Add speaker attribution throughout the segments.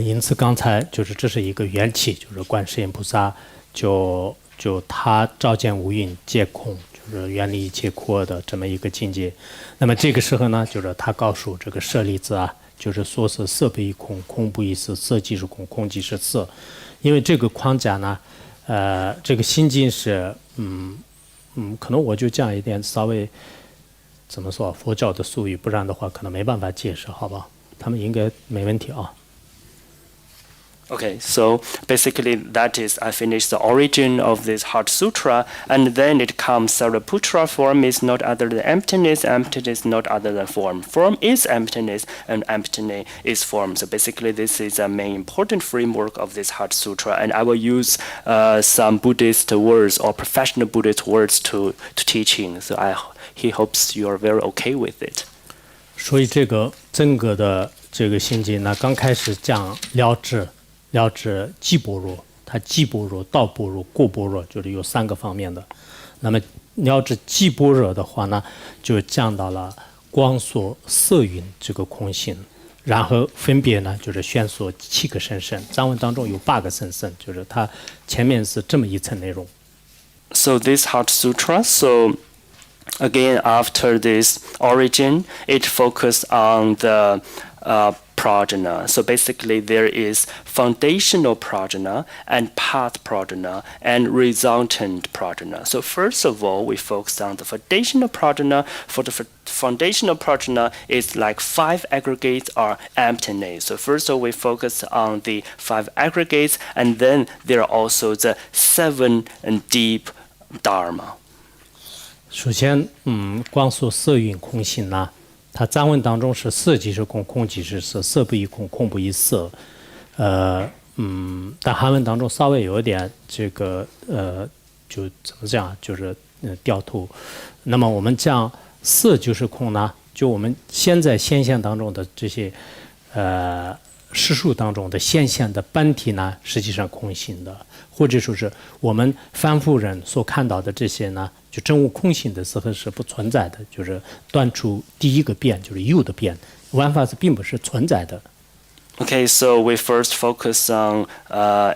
Speaker 1: 因此刚才就是这是一个缘起，就是观世音菩萨就他照见无蕴皆空，就是远离一切苦厄的这么一个境界。那么这个时候呢，就是他告诉这个舍利子啊，就是说是色不异空，空不异色，色即是空，空即是色。因为这个框架呢，这个心经是可能我就讲一点稍微怎么说佛教的术语，不然的话可能没办法解释，好吧？他们应该没问题啊。
Speaker 2: Okay, so basically that is, I finished the origin of this Heart Sutra, and then it comes Sariputra, form is not other than emptiness, emptiness not other than form. Form is emptiness, and emptiness is form. So basically this is a main important framework of this Heart Sutra, and I will use some Buddhist words or professional Buddhist words to teaching. So he hopes you are very okay with it.
Speaker 1: 所以这个整个的这个心经呢，刚开始讲了知即般若，它即般若、道般若、过般若，就是有3个方面的。那么了知即般若的话呢，就讲到了光所色蕴这个空性，然后分别呢就是宣说7个甚深，藏文当中有8个甚深，就是它前面是这么一层内容。
Speaker 2: So this Heart Sutra, so again after this origin, it focused on the prajna. So basically there is foundational prajna and path prajna and resultant prajna. So first of all, we focus on the foundational prajna. For the foundational prajna, it's like 5 aggregates are emptiness. So first of all, we focus on the 5 aggregates, and then there are also the 7 deep dharma.
Speaker 1: 首先，光说色蕴空性呢，它藏文当中是色即是空，空即是色，色不异空，空不异色。但韩文当中稍微有一点这个就怎么讲，就是掉头。那么我们讲色就是空呢，就我们现在现象当中的这些世俗当中的现象的本体呢，实际上空性的，或者说是我们凡夫人所看到的这些呢，就真无空性的时候是不存在的，就是断除第一个变，就是有的变，万法是并不是存在的。
Speaker 2: Okay, so we first focus on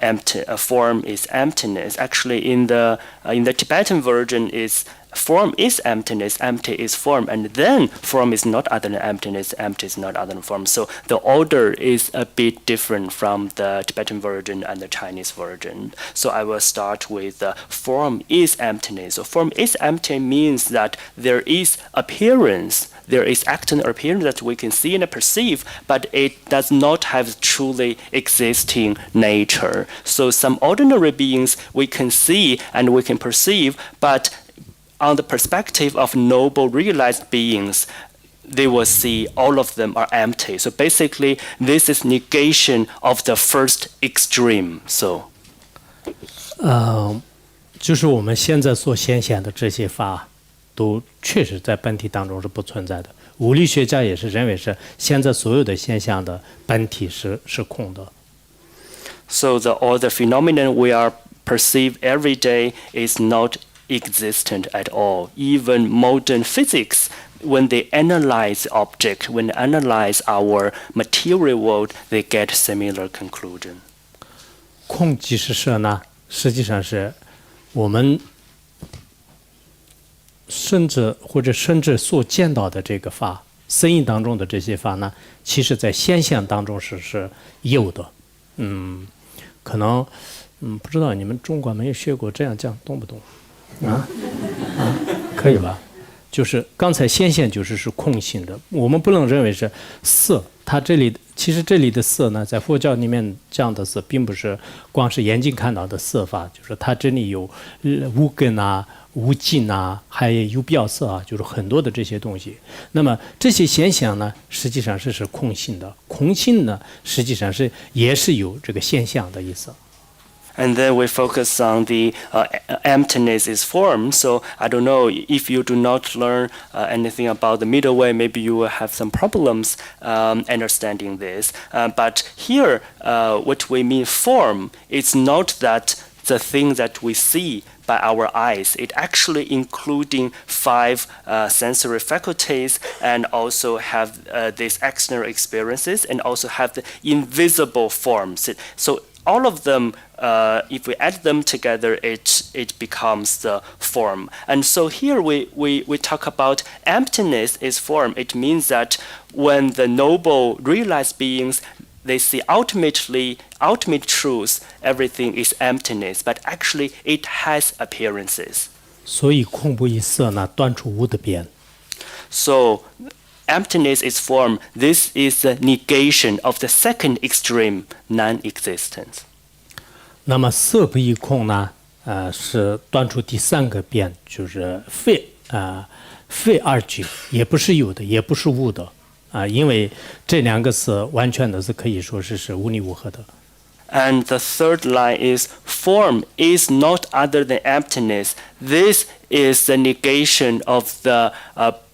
Speaker 2: empty. Form is emptiness. Actually, in the Tibetan version, is form is emptiness, empty is form, and then form is not other than emptiness, empty is not other than form. So the order is a bit different from the Tibetan version and the Chinese version. So I will start with form is emptiness. So form is empty means that there is appearance. There is external appearance that we can see and perceive, but it does not have truly existing nature. So some ordinary beings we can see and we can perceive, but on the perspective of noble realized beings, they will see all of them are empty. So basically, this is negation of the first extreme. So,
Speaker 1: 就是我们现在所显现的这些法，都确实在本体当中是不存在的。物理学家也是认为是现在所有的现象的本体是空的。
Speaker 2: So all the phenomenon we are perceive every day is not existent at all. Even modern physics, when they analyze object, when they analyze our material world, they get similar conclusion.
Speaker 1: 空即是色呢，实际上是我们甚至所见到的这个法，声音当中的这些法呢，其实在现象当中是有的。可能不知道你们中国没有学过，这样讲懂不懂？可以吧？就是刚才现象是空性的，我们不能认为是色。它其实这里的色呢，在佛教里面讲的色，并不是光是眼睛看到的色法，就是它这里有无根啊、无尽啊，还有表色啊，就是很多的这些东西。那么这些现象呢，实际上是空性的。空性呢，实际上也是有这个现象的意思。
Speaker 2: And then we focus on the emptiness is form. So I don't know if you do not learn anything about the middle way, maybe you will have some problems understanding this. But here, what we mean form, it's not that the thing that we see by our eyes. It actually including 5 sensory faculties and also have these external experiences and also have the invisible forms. So all of them, if we add them together, it becomes the form. And so here we talk about emptiness is form. It means that when the noble realized beings, they see ultimate truth, everything is emptiness, but actually it has appearances.
Speaker 1: 所以空不异色呢，断除无的边。
Speaker 2: So emptiness is form. This is the negation of the second extreme, non-existence.
Speaker 1: 那么色不异空呢，是断除第3个边，就是非二句，也不是有的，也不是无的。因为这2个是完全的是可以说是无离无合的。
Speaker 2: And the third line is form is not other than emptiness. This is the negation of the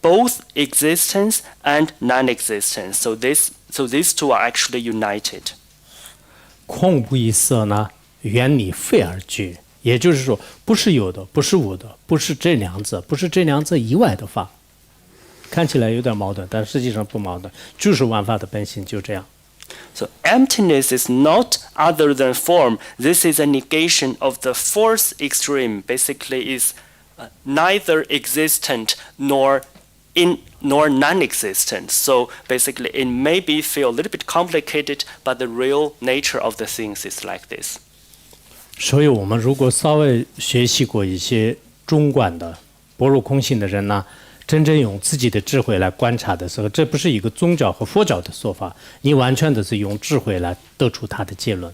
Speaker 2: both existence and non-existence. So these two are actually united.
Speaker 1: 空不异色呢，原理非二句，也就是说，不是有的，不是无的，不是这2者，不是这2者以外的法。看起来有点矛盾，但实际上不矛盾，就是万法的本性就这样。
Speaker 2: So emptiness is not other than form. This is a negation of the fourth extreme. Basically, is neither existent nor non-existent. So basically, it may feel a little bit complicated, but the real nature of the things is like this.
Speaker 1: 所以我们如果稍微学习过一些中观的般若空性的人呢，真正用自己的智慧来观察的时候，这不是一个宗教和佛教的说法，你完全的是用智慧来得出它的结论。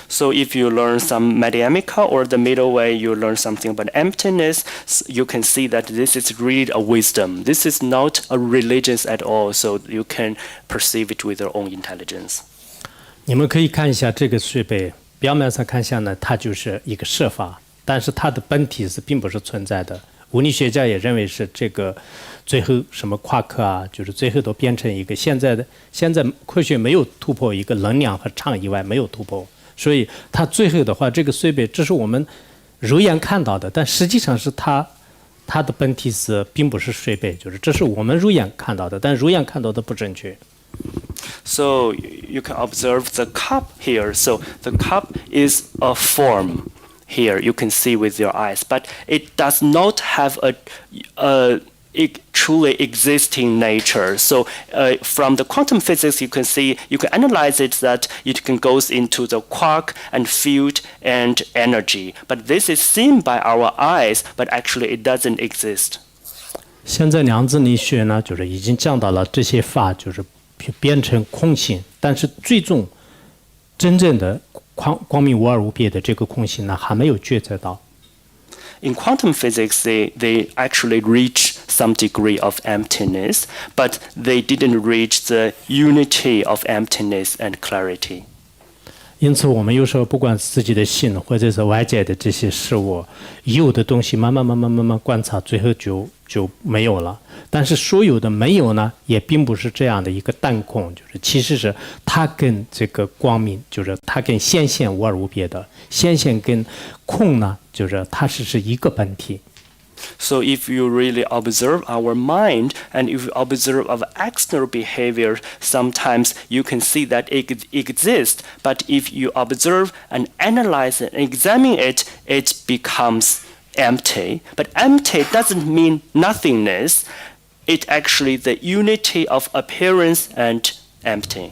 Speaker 2: So if you learn some Madhyamika or the middle way, you learn something about emptiness, you can see that this is really a wisdom. This is not a religion at all, so you can perceive it with your own intelligence.
Speaker 1: 你们可以看一下这个水杯，表面上看下呢，它就是一个设法，但是它的本体并不是存在的。物理学家也认为是这个最后什么夸克啊，就是最后都变成一个现在科学没有突破一个能量和场以外没有突破，所以它最后的话，这个水杯这是我们肉眼看到的，但实际上是它的本体并不是水杯，就是这是我们肉眼看到的，但肉眼看到的不正确。
Speaker 2: So you can observe the cup here. So the cup is a form. Here you can see with your eyes, but it does not have a truly existing nature. So from the quantum physics, you can analyze it that it can goes into the quark and field and energy. But this is seen by our eyes, but actually it doesn't exist.
Speaker 1: 现在量子力学呢，就是已经讲到了这些法就是变成空性，但是最终真正的光明无二无别的这个空性呢，还没有觉察到。
Speaker 2: In quantum physics, they actually reach some degree of emptiness, but they didn't reach the unity of emptiness and clarity.
Speaker 1: 因此，我们有时候不管自己的心，或者是外界的这些事物，有的东西慢慢观察，最后就没有了。但是所有的没有呢，也并不是这样的一个单空，就是其实是它跟这个光明，就是它跟显现无二无别的，显现跟空呢，就是它是一个本体。
Speaker 2: So if you really observe our mind and if you observe our external behavior, sometimes you can see that it exists. But if you observe and analyze it and examine it, it becomes empty. But empty doesn't mean nothingness. It actually the unity of appearance and empty.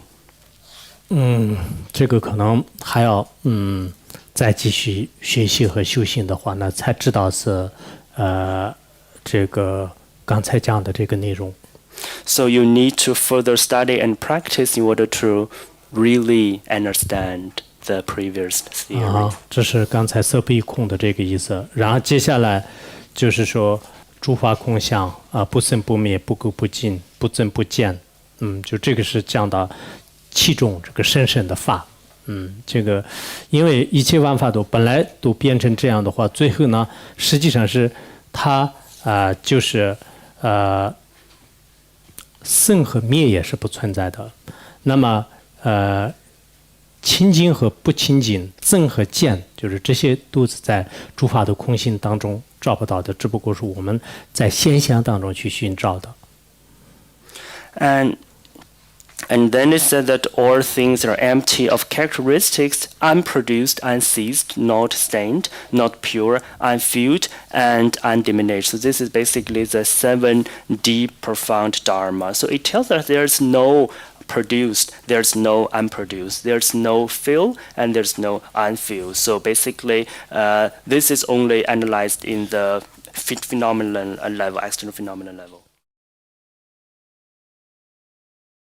Speaker 1: 这个可能还要再继续学习和修行的话呢，才知道是这个刚才讲的这个内容。
Speaker 2: So you need to further study and practice in order to really understand the previous theory.
Speaker 1: 这是刚才色不异空的这个意思。然后接下来就是说诸法空相不生不灭，不垢不净，不增不减。就这个是讲到其中这个深深的法。这个因为一切万法本来都变成这样的话，最后呢，实际上是它就是生和灭也是不存在的。那么清净和不清净，正和见，就是这些都是在诸法的空性当中找不到的，只不过是我们在现象当中去寻找的。
Speaker 2: And then it said that all things are empty of characteristics, unproduced, unceased, not stained, not pure, unfilled, and undiminished. So this is basically the 7 deep, profound Dharma. So it tells us there's no produced, there's no unproduced, there's no fill, and there's no unfilled. So basically, this is only analyzed in the phenomenon level, external phenomenon level.